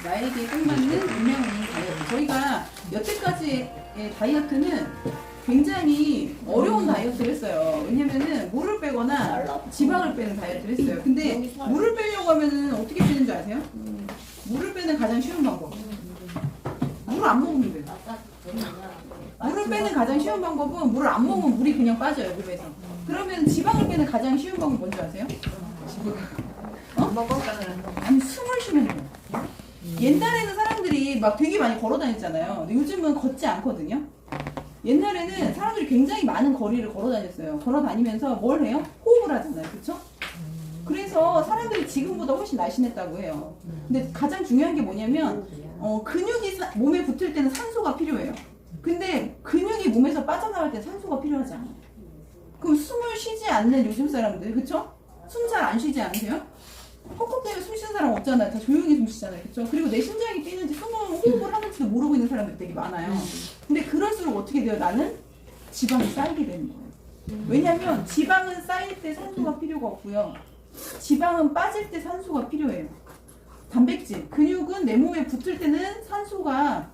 나에게 꼭 맞는 영양이 다이어트. 저희가 여태까지의 다이어트는 굉장히 어려운 다이어트를 했어요. 왜냐면은 물을 빼거나 지방을 빼는 다이어트를 했어요. 근데 물을 빼려고 하면은 어떻게 빼는 줄 아세요? 물을 빼는 가장 쉬운 방법. 물을 안 먹으면 돼요. 물을 빼는 가장 쉬운 방법은 물을 안 먹으면 물이 그냥 빠져요, 몸에서. 그러면 지방을 빼는 가장 쉬운 방법이 뭔지 아세요? 아니, 숨을 쉬면 돼요. 옛날에는 사람들이 막 되게 많이 걸어 다녔잖아요. 근데 요즘은 걷지 않거든요. 옛날에는 사람들이 굉장히 많은 거리를 걸어 다녔어요. 걸어 다니면서 뭘 해요? 호흡을 하잖아요. 그쵸? 그래서 사람들이 지금보다 훨씬 날씬했다고 해요. 근데 가장 중요한 게 뭐냐면 근육이 몸에 붙을 때는 산소가 필요해요. 근데 근육이 몸에서 빠져나갈 때 산소가 필요하지 않아요. 그럼 숨을 쉬지 않는 요즘 사람들, 그쵸? 숨 잘 안 쉬지 않으세요? 헉헉 때문에 숨 쉬는 사람 없잖아요. 다 조용히 숨 쉬잖아요. 그쵸? 그리고 내 심장이 뛰는지 호흡을 하는지도 모르고 있는 사람들이 되게 많아요. 근데 그럴수록 어떻게 돼요? 나는 지방이 쌓이게 되는 거예요. 왜냐면 지방은 쌓일 때 산소가 필요가 없고요. 지방은 빠질 때 산소가 필요해요. 단백질, 근육은 내 몸에 붙을 때는 산소가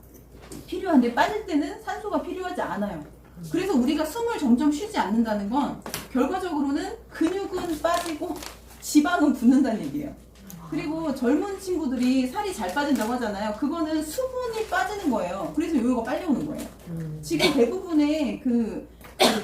필요한데 빠질 때는 산소가 필요하지 않아요. 그래서 우리가 숨을 점점 쉬지 않는다는 건 결과적으로는 근육은 빠지고 지방은 붙는다는 얘기예요. 그리고 젊은 친구들이 살이 잘 빠진다고 하잖아요. 그거는 수분이 빠지는 거예요. 그래서 요요가 빨리 오는 거예요. 지금 대부분의 그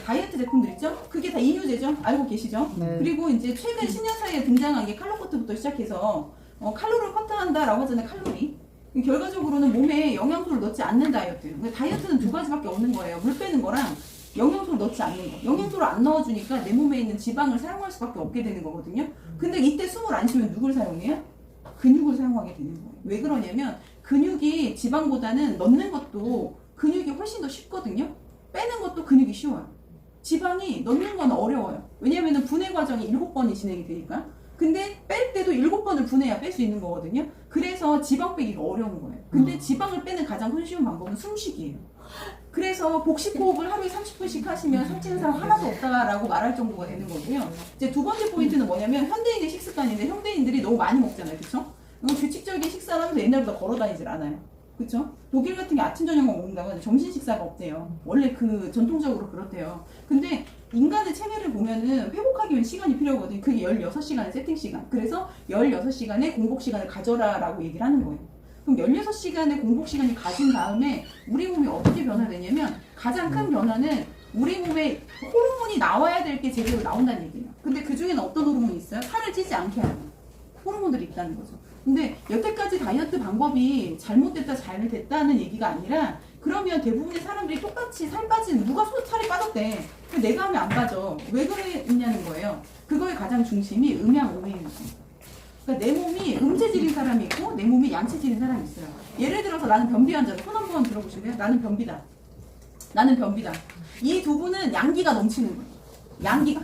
다이어트 제품들 있죠? 그게 다 이뇨제죠? 알고 계시죠? 네. 그리고 이제 최근 10년 사이에 등장한 게 칼로커트부터 시작해서 칼로리를 커트한다라고 하잖아요. 칼로리. 결과적으로는 몸에 영양소를 넣지 않는 다이어트. 다이어트는 두 가지밖에 없는 거예요. 물 빼는 거랑 영양소를 넣지 않는 거. 영양소를 안 넣어주니까 내 몸에 있는 지방을 사용할 수밖에 없게 되는 거거든요. 근데 이때 숨을 안 쉬면 누굴 사용해요? 근육을 사용하게 되는 거예요. 왜 그러냐면 근육이 지방보다는 넣는 것도 근육이 훨씬 더 쉽거든요. 빼는 것도 근육이 쉬워요. 지방이 넣는 건 어려워요. 왜냐면 분해 과정이 7번이 진행이 되니까. 근데 뺄 때도 7번을 분해야 뺄 수 있는 거거든요. 그래서 지방 빼기가 어려운 거예요. 근데 지방을 빼는 가장 손쉬운 방법은 숨쉬기예요. 그래서 복식호흡을 하루에 30분씩 하시면 살찌는 사람 하나도 없다라고 말할 정도가 되는 거고요. 이제 두 번째 포인트는 뭐냐면 현대인의 식습관인데 현대인들이 너무 많이 먹잖아요. 그쵸? 규칙적인 식사를 하면서 옛날보다 걸어 다니질 않아요. 그쵸? 독일 같은 게 아침 저녁만 먹는다고 하는데 점심 식사가 없대요. 원래 그 전통적으로 그렇대요. 근데 인간의 체내를 보면은 회복하기 위한 시간이 필요하거든요. 그게 16시간의 세팅 시간. 그래서 16시간의 공복 시간을 가져라라고 얘기를 하는 거예요. 그럼 16시간의 공복 시간이 가진 다음에 우리 몸이 어떻게 변화되냐면 가장 큰 변화는 우리 몸에 호르몬이 나와야 될 게 제대로 나온다는 얘기예요. 근데 그 중에는 어떤 호르몬이 있어요? 살을 찌지 않게 하는 호르몬들이 있다는 거죠. 근데 여태까지 다이어트 방법이 잘못됐다 잘됐다는 얘기가 아니라 그러면 대부분의 사람들이 똑같이 살 빠지는 누가 살이 빠졌대. 내가 하면 안 빠져. 왜 그랬냐는 거예요. 그거의 가장 중심이 음양오매인 거예요. 그러니까 내 몸이 음체질인 사람이 있고 내 몸이 양체질인 사람이 있어요. 예를 들어서 나는 변비 환자. 손 한번 들어보실래요? 나는 변비다. 나는 변비다. 이 두 분은 양기가 넘치는 거예요. 양기가.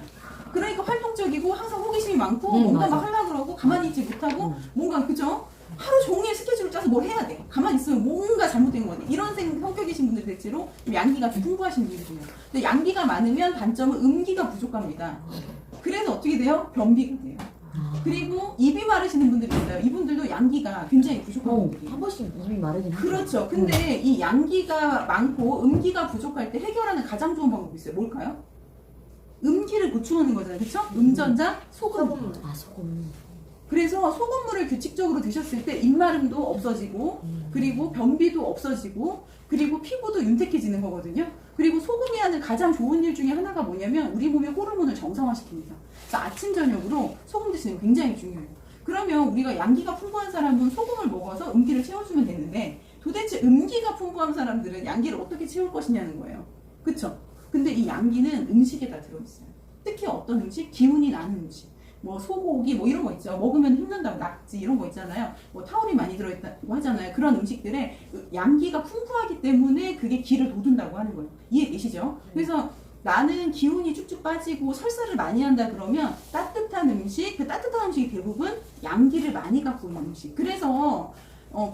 그러니까 활동적이고 항상 호기심이 많고 뭔가 막 하려고 그러고 가만히 있지 못하고 뭔가 그죠? 하루 종일 스케줄을 짜서 뭘 해야 돼. 가만히 있으면 뭔가 잘못된 거 같아. 이런 성격이신 분들 대체로 양기가 좀 풍부하신 분들이에요. 근데 양기가 많으면 단점은 음기가 부족합니다. 그래서 어떻게 돼요? 변비가 돼요. 그리고 입이 마르시는 분들이 있어요. 이분들도 양기가 굉장히 부족한 분들이에요. 한 번씩 입이 마르긴 하죠. 그렇죠. 근데 이 양기가 많고 음기가 부족할 때 해결하는 가장 좋은 방법이 있어요. 뭘까요? 음기를 보충하는 거잖아요. 그쵸? 음전자, 소금. 아, 소금. 그래서 소금물을 규칙적으로 드셨을 때 입마름도 없어지고 그리고 변비도 없어지고 그리고 피부도 윤택해지는 거거든요. 그리고 소금이 하는 가장 좋은 일 중에 하나가 뭐냐면 우리 몸의 호르몬을 정상화시킵니다. 그래서 아침 저녁으로 소금 드시는 거 굉장히 중요해요. 그러면 우리가 양기가 풍부한 사람은 소금을 먹어서 음기를 채워주면 되는데 도대체 음기가 풍부한 사람들은 양기를 어떻게 채울 것이냐는 거예요. 그쵸? 근데 이 양기는 음식에 다 들어있어요. 특히 어떤 음식? 기운이 나는 음식. 뭐 소고기 뭐 이런 거 있죠. 먹으면 힘든다고 낙지 이런 거 있잖아요. 뭐 타우린 많이 들어있다고 하잖아요. 그런 음식들에 양기가 풍부하기 때문에 그게 기를 돋운다고 하는 거예요. 이해되시죠? 그래서 나는 기운이 쭉쭉 빠지고 설사를 많이 한다 그러면 따뜻한 음식, 그 따뜻한 음식이 대부분 양기를 많이 갖고 있는 음식. 그래서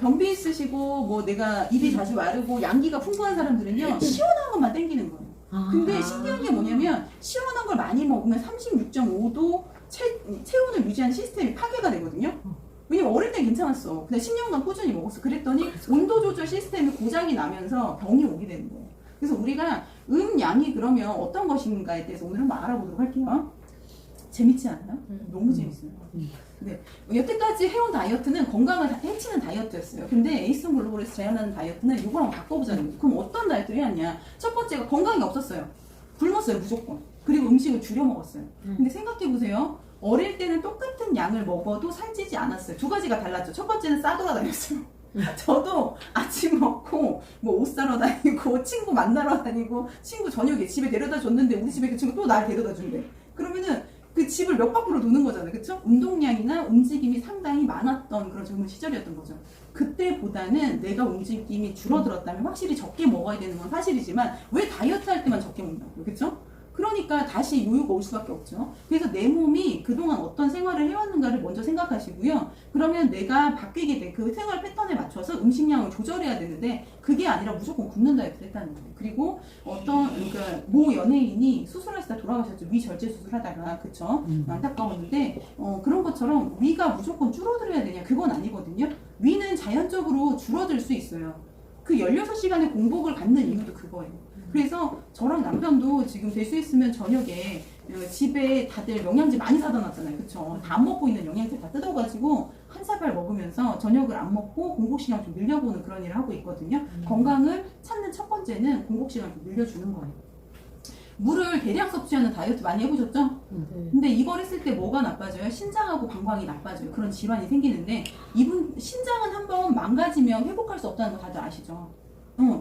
변비 있으시고 뭐 내가 입이 자주 마르고 양기가 풍부한 사람들은요 시원한 것만 땡기는 거예요. 근데 신기한 게 뭐냐면 시원한 걸 많이 먹으면 36.5도 체온을 유지하는 시스템이 파괴가 되거든요. 왜냐면 어릴 땐 괜찮았어. 그냥 10년간 꾸준히 먹었어. 그랬더니 온도 조절 시스템이 고장이 나면서 병이 오게 되는 거예요. 그래서 우리가 양이 그러면 어떤 것인가에 대해서 오늘 한번 알아보도록 할게요. 재밌지 않아요? 너무 재밌어요. 네. 여태까지 해온 다이어트는 건강을 해치는 다이어트였어요. 근데 에이스톤 글로벌에서 제안하는 다이어트는 이거랑 바꿔보자는 거죠. 그럼 어떤 다이어트를 해왔냐? 첫 번째가 건강이 없었어요. 굶었어요, 무조건. 그리고 음식을 줄여 먹었어요. 근데 생각해보세요. 어릴 때는 똑같은 양을 먹어도 살찌지 않았어요. 두 가지가 달랐죠. 첫 번째는 싸돌아다녔어요. 저도 아침 먹고 뭐 옷 사러 다니고 친구 만나러 다니고 친구 저녁에 집에 데려다 줬는데 우리 집에 그 친구 또 날 데려다 준대. 그러면은 그 집을 몇 바퀴로 도는 거잖아요. 그쵸? 운동량이나 움직임이 상당히 많았던 그런 젊은 시절이었던 거죠. 그때보다는 내가 움직임이 줄어들었다면 확실히 적게 먹어야 되는 건 사실이지만 왜 다이어트 할 때만 적게 먹는다고요? 그쵸? 그러니까 다시 요요가 올 수밖에 없죠. 그래서 내 몸이 그동안 어떤 생활을 해왔는가를 먼저 생각하시고요. 그러면 내가 바뀌게 된 그 생활 패턴에 맞춰서 음식량을 조절해야 되는데 그게 아니라 무조건 굶는 다이어트를 했다는 거예요. 그리고 그러니까 모 연예인이 수술하시다 돌아가셨죠. 위절제 수술하다가. 그쵸? 안타까웠는데 그런 것처럼 위가 무조건 줄어들어야 되냐? 그건 아니거든요. 위는 자연적으로 줄어들 수 있어요. 그 16시간의 공복을 갖는 이유도 그거예요. 그래서 저랑 남편도 지금 될 수 있으면 저녁에 집에 다들 영양제 많이 사다 놨잖아요. 그쵸? 다 안 먹고 있는 영양제 다 뜯어가지고 한 사발 먹으면서 저녁을 안 먹고 공복 시간 좀 늘려보는 그런 일을 하고 있거든요. 건강을 찾는 첫 번째는 공복 시간 좀 늘려주는 거예요. 물을 대량 섭취하는 다이어트 많이 해보셨죠? 근데 이걸 했을 때 뭐가 나빠져요? 신장하고 방광이 나빠져요. 그런 질환이 생기는데 신장은 한번 망가지면 회복할 수 없다는 거 다들 아시죠?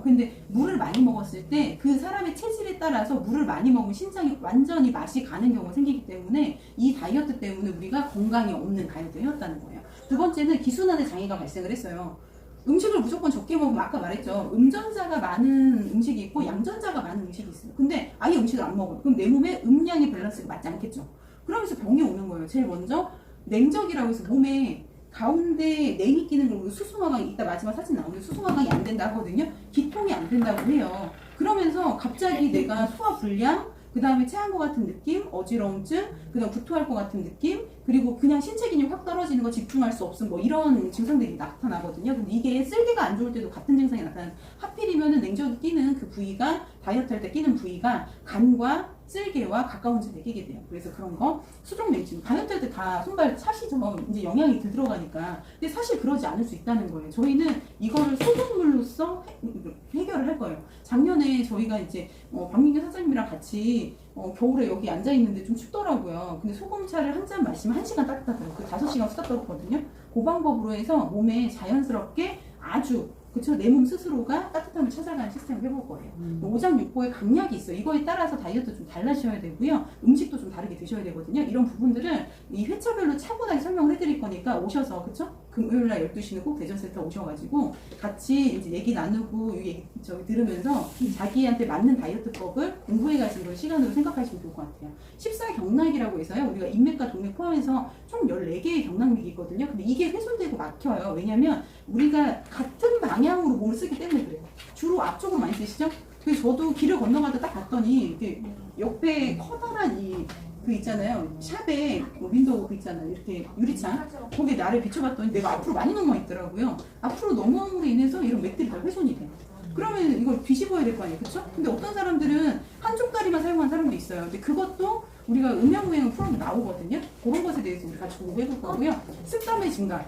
근데 물을 많이 먹었을 때 그 사람의 체질에 따라서 물을 많이 먹으면 신장이 완전히 맛이 가는 경우가 생기기 때문에 이 다이어트 때문에 우리가 건강이 없는 다이어트를 해왔다는 거예요. 두 번째는 기순환의 장애가 발생을 했어요. 음식을 무조건 적게 먹으면 아까 말했죠. 음전자가 많은 음식이 있고 양전자가 많은 음식이 있어요. 근데 아예 음식을 안 먹어요. 그럼 내 몸에 음양의 밸런스가 맞지 않겠죠. 그러면서 병이 오는 거예요. 제일 먼저 냉적이라고 해서 몸에 가운데 냉이 끼는 걸 수승화강이 이따 마지막 사진 나오는데 수승화강이 안 된다 하거든요. 기통이 안 된다고 해요. 그러면서 갑자기 내가 소화 불량, 그 다음에 체한 것 같은 느낌, 어지러움증, 그 다음 구토할 것 같은 느낌, 그리고 그냥 신체 기능이 확 떨어지는 거, 집중할 수 없음, 뭐 이런 증상들이 나타나거든요. 근데 이게 쓸개가 안 좋을 때도 같은 증상이 나타나는, 하필이면은 냉적이 끼는 그 부위가, 다이어트 할 때 끼는 부위가 간과 쓸개와 가까운 집에 끼게 돼요. 그래서 그런 거, 수족냉증, 다이어트 할 때 다 손발 차시죠. 이제 영양이 들어가니까. 근데 사실 그러지 않을 수 있다는 거예요. 저희는 이거를 소금물로써 해결을 할 거예요. 작년에 저희가 이제 박민규 사장님이랑 같이 겨울에 여기 앉아있는데 좀 춥더라고요. 근데 소금차를 한 잔 마시면 1시간 따뜻하더라고요. 그 5시간 수다 떨었거든요. 그 방법으로 해서 몸에 자연스럽게 아주 그쵸? 내 몸 스스로가 따뜻함을 찾아가는 시스템을 해볼 거예요. 오장육부의 강약이 있어요. 이거에 따라서 다이어트 좀 달라지셔야 되고요. 음식도 좀 다르게 드셔야 되거든요. 이런 부분들은 이 회차별로 차분하게 설명을 해드릴 거니까 오셔서 그쵸? 금요일날 12시는 꼭 대전센터 오셔가지고 같이 이제 얘기 나누고 얘기 들으면서 자기한테 맞는 다이어트법을 공부해가지고 시간으로 생각하시면 좋을 것 같아요. 14경락이라고 해서요. 우리가 인맥과 동맥 포함해서 총 14개의 경락맥이 있거든요. 근데 이게 훼손되고 막혀요. 왜냐면 우리가 같은 방향으로 몸을 쓰기 때문에 그래요. 주로 앞쪽으로 많이 쓰시죠? 그래서 저도 길을 건너가다 딱 봤더니 이렇게 옆에 커다란 그 있잖아요. 샵에 윈도우 그 있잖아요. 이렇게 유리창. 거기에 나를 비춰봤더니 내가 앞으로 많이 넘어 있더라고요. 앞으로 넘어옴으로 인해서 이런 맥들이 다 훼손이 돼요. 그러면 이걸 뒤집어야 될 거 아니에요. 그쵸? 근데 어떤 사람들은 한쪽 다리만 사용하는 사람도 있어요. 근데 그것도 우리가 음양우행을 풀어도 나오거든요. 그런 것에 대해서 우리 같이 공부해볼 거고요. 습담의 증가.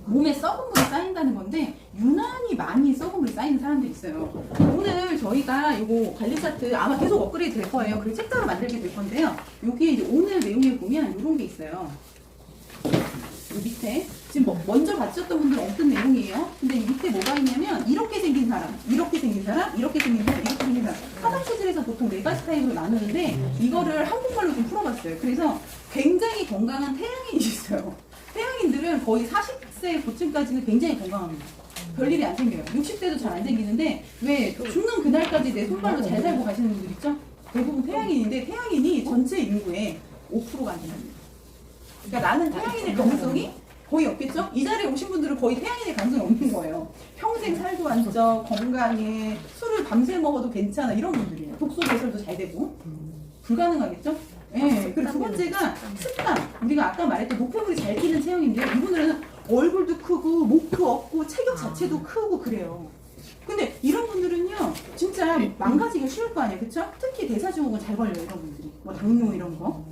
몸에 썩은 물이 쌓인다는 건데 유난히 많이 썩은 물이 쌓이는 사람들이 있어요. 오늘 저희가 이거 관리 차트 아마 계속 업그레이드 될 거예요. 그리고 책자로 만들게 될 건데요. 여기에 이제 오늘 내용에 보면 이런 게 있어요. 이 밑에 지금 먼저 받으셨던 분들은 어떤 내용이에요? 근데 이 밑에 뭐가 있냐면 이렇게 생긴 사람, 이렇게 생긴 사람, 이렇게 생긴 사람, 이렇게 생긴 사람. 하단 체질에서 보통 4가지 타입으로 나누는데 이거를 한국말로 좀 풀어봤어요. 그래서 굉장히 건강한 태양인이 있어요. 태양인들은 거의 40세 고쯤까지는 굉장히 건강합니다. 별일이 안 생겨요. 60대도 잘 안 생기는데 왜 죽는 그날까지 내 손발로 잘 살고 가시는 분들 있죠? 대부분 태양인인데 태양인이 전체 인구의 5%가 안 됩니다. 그러니까 나는 태양인의 가능성이 거의 없겠죠? 이 자리에 오신 분들은 거의 태양인의 가능성이 없는 거예요. 평생 살도 안 쪄, 건강해, 술을 밤새 먹어도 괜찮아 이런 분들이에요. 독소 배설도 잘 되고 불가능하겠죠? 예. 그리고 두 번째가 습관. 우리가 아까 말했던 노폐물이 잘 끼는 체형인데요. 이분들은 얼굴도 크고 목도 없고 체격 자체도 크고 그래요. 근데 이런 분들은요 진짜 망가지기가 쉬울 거 아니에요, 그쵸? 특히 대사증후군 잘 걸려요, 이런 분들이. 뭐 당뇨 이런 거.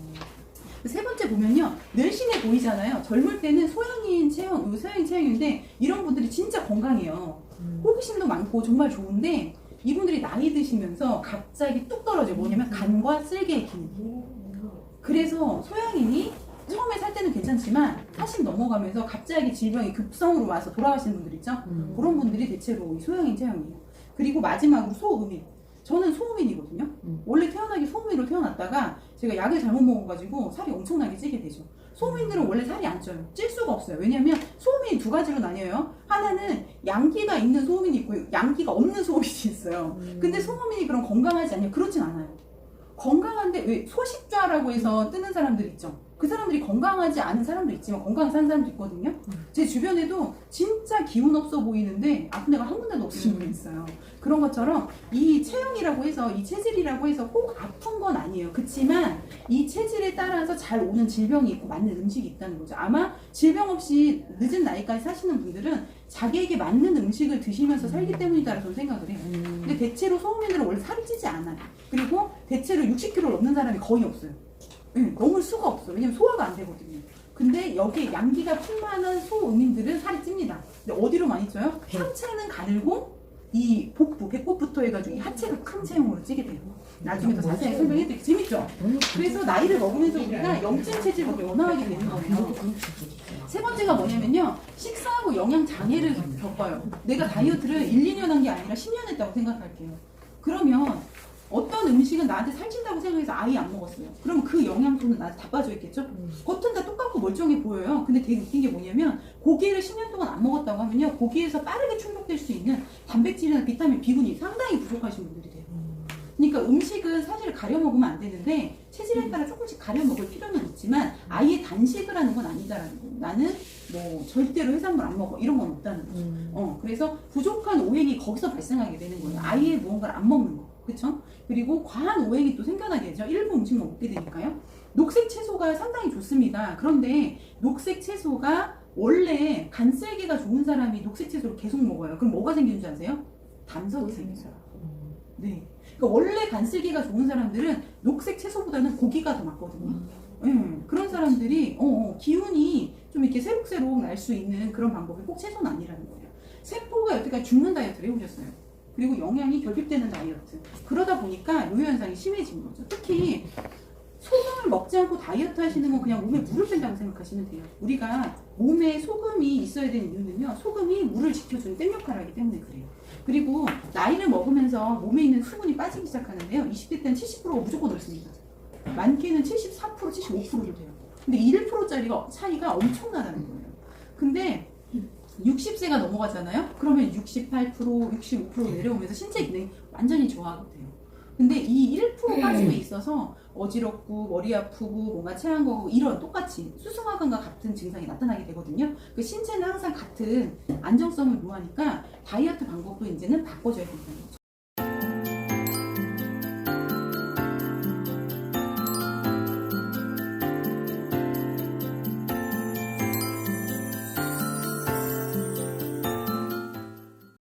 세 번째 보면요, 늘씬해 보이잖아요. 젊을 때는 소양인 체형, 소양인 체형인데 이런 분들이 진짜 건강해요. 호기심도 많고 정말 좋은데 이분들이 나이 드시면서 갑자기 뚝 떨어져요. 뭐냐면 간과 쓸개의 기능. 그래서 소양인이 처음에 살 때는 괜찮지만 40 넘어가면서 갑자기 질병이 급성으로 와서 돌아가시는 분들 있죠? 그런 분들이 대체로 이 소양인 체형이에요. 그리고 마지막으로 소음인. 저는 소음인이거든요. 원래 태어나기 소음인으로 태어났다가 제가 약을 잘못 먹어가지고 살이 엄청나게 찌게 되죠. 소음인들은 원래 살이 안 쪄요. 찔 수가 없어요. 왜냐면 소음인이 두 가지로 나뉘어요. 하나는 양기가 있는 소음인이 있고 양기가 없는 소음인이 있어요. 근데 소음인이 그럼 건강하지 않냐? 그렇진 않아요. 건강한데 왜 소식좌라고 해서 뜨는 사람들 있죠? 그 사람들이 건강하지 않은 사람도 있지만 건강히 사는 사람도 있거든요. 제 주변에도 진짜 기운 없어 보이는데 아픈 데가 한 군데도 없으신 분이 있어요. 그런 것처럼 이 체형이라고 해서 이 체질이라고 해서 꼭 아픈 건 아니에요. 그렇지만 이 체질에 따라서 잘 오는 질병이 있고 맞는 음식이 있다는 거죠. 아마 질병 없이 늦은 나이까지 사시는 분들은 자기에게 맞는 음식을 드시면서 살기 때문이다라고 저는 생각을 해요. 근데 대체로 소음인들은 원래 살이 찌지 않아요. 그리고 대체로 60kg를 넘는 사람이 거의 없어요. 넘을 수가 없어요. 왜냐면 소화가 안 되거든요. 근데 여기 양기가 풍만한 소음인들은 살이 찝니다. 근데 어디로 많이 쪄요? 상체는 가늘고 이 복부, 배꼽부터 해가지고 이 하체가 큰 체형으로 찌게 돼요. 나중에 더 자세히 설명해드릴게요. 재밌죠? 그래서 나이를 먹으면서 우리가 염증 체질로 변화하게 되는 거예요. 세 번째가 뭐냐면요, 식사하고 영양 장애를 겪어요. 내가 다이어트를 1, 2년 한 게 아니라 10년 했다고 생각할게요. 그러면 어떤 음식은 나한테 살찐다고 생각해서 아예 안 먹었어요. 그럼 그 영양소는 나한테 다 빠져 있겠죠? 겉은 다 똑같고 멀쩡해 보여요. 근데 되게 웃긴 게 뭐냐면 고기를 10년 동안 안 먹었다고 하면요, 고기에서 빠르게 충족될 수 있는 단백질이나 비타민, 비군이 상당히 부족하신 분들이 돼요. 그러니까 음식은 사실 가려 먹으면 안 되는데 체질에 따라 조금씩 가려 먹을 필요는 있지만 아예 단식을 하는 건 아니다라는 거예요. 나는 뭐 절대로 해산물 안 먹어 이런 건 없다는 거죠. 그래서 부족한 오행이 거기서 발생하게 되는 거예요. 아예 무언가를 안 먹는 거. 그쵸? 그리고 과한 오행이 또 생겨나게 되죠. 일부 음식만 먹게 되니까요. 녹색 채소가 상당히 좋습니다. 그런데 녹색 채소가 원래 간쓸기가 좋은 사람이 녹색 채소를 계속 먹어요. 그럼 뭐가 생기는 줄 아세요? 담석이 생겨요. 네. 그러니까 원래 간쓸기가 좋은 사람들은 녹색 채소보다는 고기가 더 맞거든요. 그런 사람들이 기운이 좀 이렇게 새록새록 날 수 있는 그런 방법이 꼭 채소는 아니라는 거예요. 세포가 여태까지 죽는 다이어트를 해오셨어요. 그리고 영양이 결핍되는 다이어트. 그러다 보니까 요요 현상이 심해진 거죠. 특히 소금을 먹지 않고 다이어트 하시는 건 그냥 몸에 물을 뺀다고 생각하시면 돼요. 우리가 몸에 소금이 있어야 되는 이유는요, 소금이 물을 지켜주는 댐 역할을 하기 때문에 그래요. 그리고 나이를 먹으면서 몸에 있는 수분이 빠지기 시작하는데요, 20대 때는 70%가 무조건 없습니다. 많게는 74%, 75%도 돼요. 근데 1%짜리가 차이가 엄청나다는 거예요. 근데 60세가 넘어가잖아요? 그러면 68%, 65% 내려오면서 신체 기능이 완전히 좋아하게 돼요. 근데 이 1% 빠짐에 있어서 어지럽고 머리 아프고 뭔가 체한 거고 이런 똑같이 수승화관과 같은 증상이 나타나게 되거든요. 그 신체는 항상 같은 안정성을 요하니까 다이어트 방법도 이제는 바꿔줘야 된다는 거죠.